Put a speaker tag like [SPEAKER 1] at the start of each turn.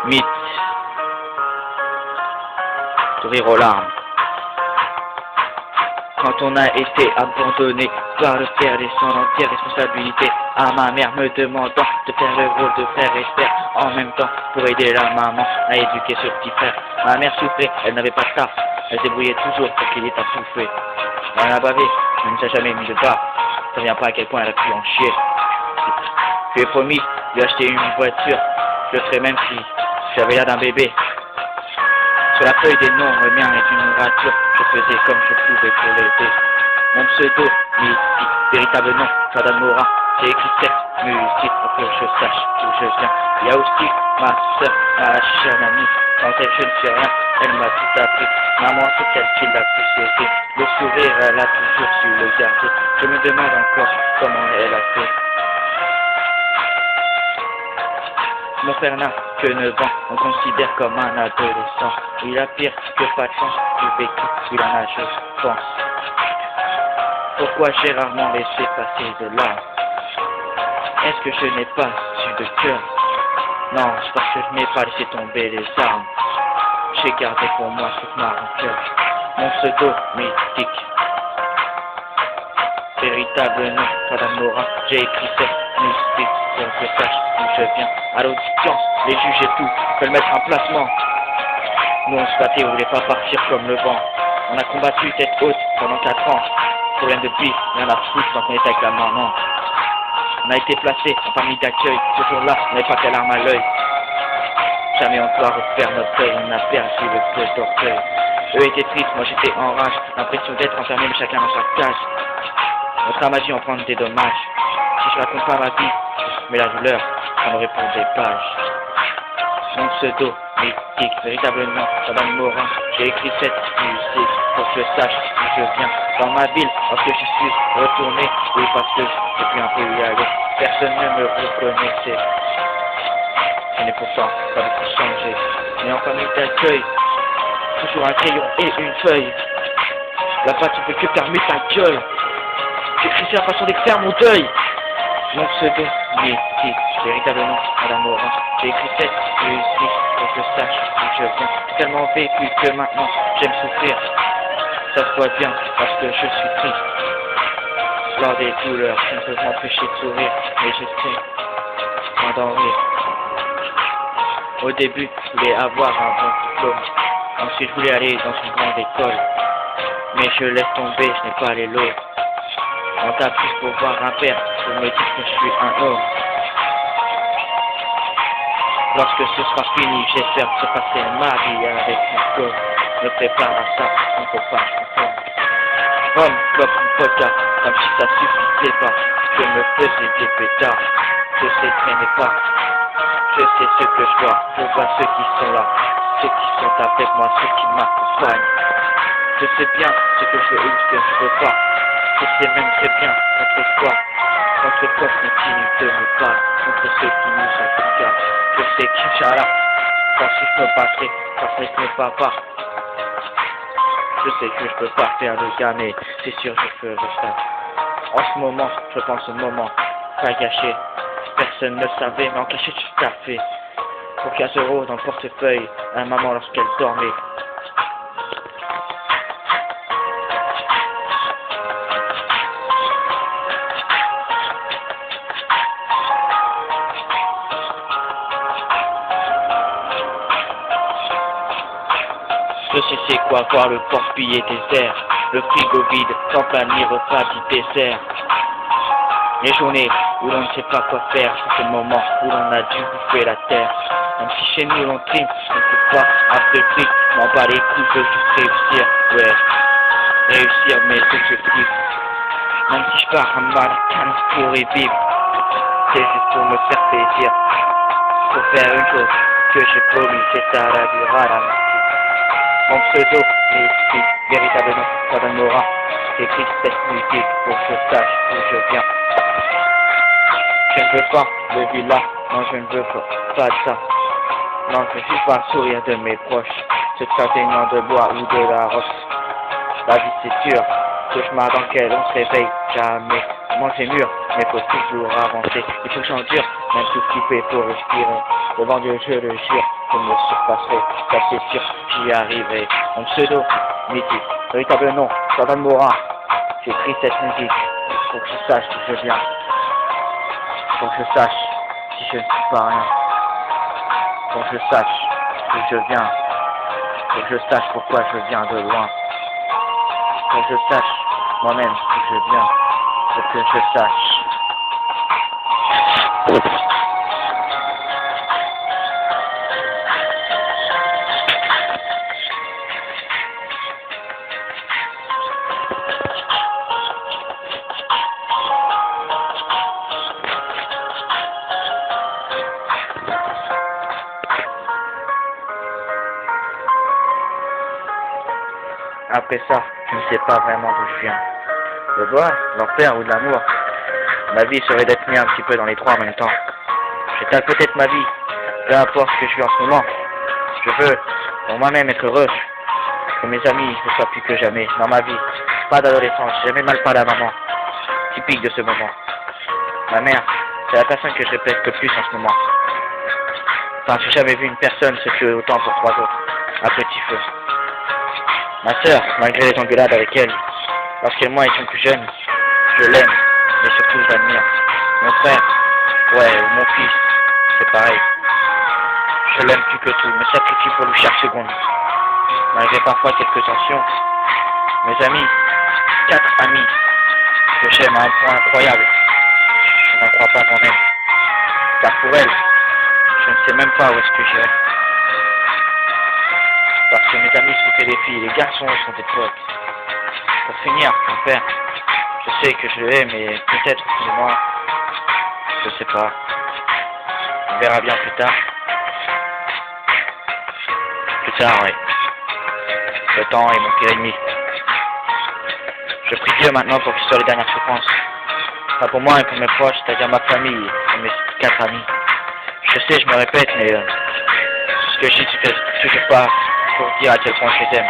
[SPEAKER 1] mythe, sourire aux larmes. Quand on a été abandonné par le père et son entière responsabilité, à ma mère me demandant de faire le rôle de frère et père en même temps pour aider la maman à éduquer ce petit frère. Ma mère souffrait, elle n'avait pas de taf, elle se débrouillait toujours pour qu'il ait à bouffer. Elle a bavé, elle ne s'est jamais mis de bas, ça ne vient pas à quel point elle a pu en chier. Je lui ai promis de lui acheter une voiture, je le ferai même si j'avais l'air d'un bébé. Sur la feuille des noms, le mien est une rature, je faisais comme je pouvais pour l'aider. Mon pseudo, mystique, véritable nom, Jordan Morin, j'ai écrit cette musique pour que je sache d'où je viens. Il y a aussi ma soeur, ma chère amie, sans elle je ne sais rien, elle m'a tout appris. Maman, c'est elle qui l'a plus aidé, le sourire, elle a toujours su le garder. Je me demande encore comment elle a fait. Mon frère n'a que 9 ans, on considère comme un adolescent. Il a pire que pas de chance du vécu, il en a, je pense. Pourquoi j'ai rarement laissé passer de larmes? Est-ce que je n'ai pas su de cœur? Non, c'est parce que je n'ai pas laissé tomber les armes. J'ai gardé pour moi toute ma rancœur. Mon pseudo mystique, véritable nom, Jordan Morin, j'ai écrit cette musique pour que je sache d'où je viens. À l'audience, les juges et tout veulent mettre un placement. Nous on se battait, on voulait pas partir comme le vent. On a combattu tête haute pendant 4 ans. Problème de bif, rien à foutre quand on était avec la maman. On a été placé en famille d'accueil. Ce jour-là, on n'avait pas qu'à l'arme à l'œil. Jamais on doit refaire notre deuil, on a perdu le peu d'orgueil. Eux étaient tristes, moi j'étais en rage. L'impression d'être enfermé, mais chacun dans sa cage. Notre magie en prend des dommages. Si je raconte pas ma vie, mais la douleur, ça me répond des pages. Mon pseudo mystique, véritablement, Jordan Morin, j'ai écrit cette musique pour que je sache d'où je viens. Dans ma ville, parce que je suis retourné, oui parce que j'ai pu un peu y aller. Personne ne me reconnaissait. Je n'ai pourtant pas beaucoup changé. Mais en famille d'accueil, toujours un crayon et une feuille. Là-bas tu peux que fermer ta gueule. J'écris la façon d'extraire mon deuil. Mon pseudo mystique, véritablement Jordan Morin, j'ai écrit cette musique pour que je sache d'où je viens. J'ai tellement vécu que maintenant j'aime souffrir. Ça se voit bien parce que je suis triste. Lors des douleurs, je ne peux m'empêcher de sourire, mais je sais m'en rire. Au début, je voulais avoir un bon diplôme. Ensuite, je voulais aller dans une grande école. Mais je laisse tomber, je n'ai pas les lots. On tape juste pour voir un père, pour me dire que je suis un homme. Lorsque ce sera fini, j'espère se passer ma vie avec mon corps. Me prépare à ça, on ne peut pas comprendre. Homme, comme une vodka, comme si ça suffisait pas. Je me faisais des pétards, je sais traîner pas. Je sais ce que je vois ceux qui sont là, ceux qui sont avec moi, ceux qui m'accompagnent. Je sais bien ce que je veux ou ce que je veux pas. Je sais même très bien contre quoi je continue de me battre, contre ceux qui nous ont regardés. Je sais qu'Inch'Allah, quand si je me battrai, ça serait que mes papas. Je sais que je peux pas faire le gars, mais c'est sûr je ferai ça. En ce moment, je pense au moment, pas gâché. Personne ne le savait, mais en cachette je café. Pour 15 € dans le portefeuille à maman lorsqu'elle dormait. Je sais c'est quoi voir le porte-billet désert, le frigo vide, sans planir repas du dessert. Les journées où l'on ne sait pas quoi faire, c'est le moment où l'on a dû bouffer la terre. Même si chez nous l'on trime, je ne peux pas après le fric, m'en bats les coups, je veux juste réussir, ouais, réussir mes objectifs. Même si je pars à Malacan pour y vivre, c'est juste pour me faire plaisir, pour faire une chose que j'ai promis, c'est ça la vie rara. Mon pseudo mystique, véritablement Jordan Morin, j'écris cette musique pour que je sache d'où je viens. Je ne veux pas de villa, non je ne veux pas de ça. Non, je ne suis pas sourire de mes proches, se châtaignant de bois ou de la roche. La vie c'est dur, cauchemar dans lequel on se réveille jamais. manger mûr, mais faut toujours avancer. Il faut que j'endure, même tout flipper pour respirer. Devant Dieu, je le jure, je me surpasserai, ça c'est sûr, j'y arriverai. Mon pseudo, mythique, véritable nom, Jordan Morin. J'écris cette musique, faut que je sache d'où je viens. Faut que je sache si je ne suis pas rien. Faut que je sache d'où je viens. Faut que je sache pourquoi je viens de loin. Faut que je sache moi-même d'où je viens. Faut que je sache. Après ça, je ne sais pas vraiment d'où je viens. Le bois, l'enfer ou de l'amour. Ma vie serait d'être mis un petit peu dans les trois en même temps. J'étale peut-être ma vie, peu importe ce que je vis en ce moment. Je veux, pour moi-même, être heureux. Que mes amis ne soient plus que jamais dans ma vie. Pas d'adolescence, j'ai jamais mal parlé à maman. Typique de ce moment. Ma mère, c'est la personne que je répète le plus en ce moment. Enfin, j'ai jamais vu une personne se tuer autant pour trois autres. À petit feu. Ma sœur, malgré les engueulades avec elle, lorsqu'elle et moi étions plus jeunes, je l'aime, mais surtout je l'admire. Mon frère, ouais, ou mon fils, c'est pareil. Je l'aime plus que tout, me sacrifie pour lui chaque seconde. Malgré parfois quelques tensions, mes amis, 4 amis, que j'aime à un point incroyable, je n'en crois pas moi-même. Car pour elle, je ne sais même pas où est-ce que j'irai. Parce que mes amis sont que des filles, les garçons sont des potes. Pour finir, mon père, je sais que je l'ai, mais peut-être finalement, je sais pas. On verra bien plus tard. Plus tard, oui. Le temps est mon pire ennemi. Je prie Dieu maintenant pour qu'il soit les dernières souffrances. Pas pour moi et pour mes proches, c'est-à-dire ma famille et mes 4 amis. Je sais, je me répète, mais ce que je dis, c'est que je pas pour dire à quel point je les aime.